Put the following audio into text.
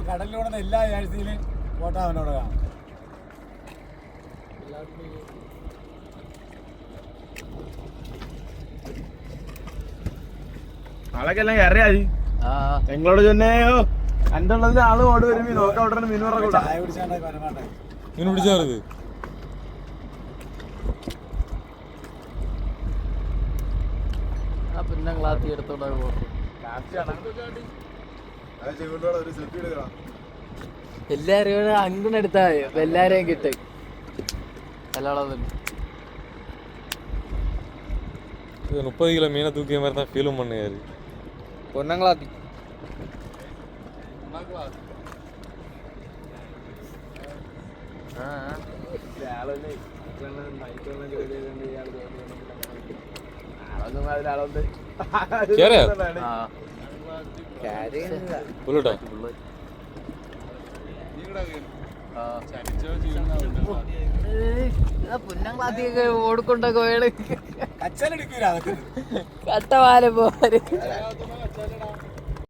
കടലിലൂടെ എല്ലാ ജേഴ്സിയിലും ഫോട്ടോ അവനോട് കാണാം. ആളൊക്കെ എല്ലാം കയറിയാതി നിങ്ങളോട് ചെന്നെയോ എന്റെ ഉള്ളതിന്റെ ആള് ഓട് വരും. നോക്കാം അവിടെ മീൻ ചായ പിടിച്ചാണ്ട് മീൻ പിടിച്ചാറത് പിന്നെ ക്ലാത്തി എടുത്തോണ്ട് എല്ലാരും അങ്ങനെ എടുത്താ മതി. എല്ലാരെയും കിട്ടും. എല്ലാവരും 30 கிலோ மீனை தூக்கிய மாதிரி தான் ஃபீலும் பண்ணுவாரு. பொன்னங்களாத்தி പുന്നങ്കളാത്തിയൊക്കെ ഓടിക്കൊണ്ടൊക്കെ വേണം. കട്ടവാല പോര്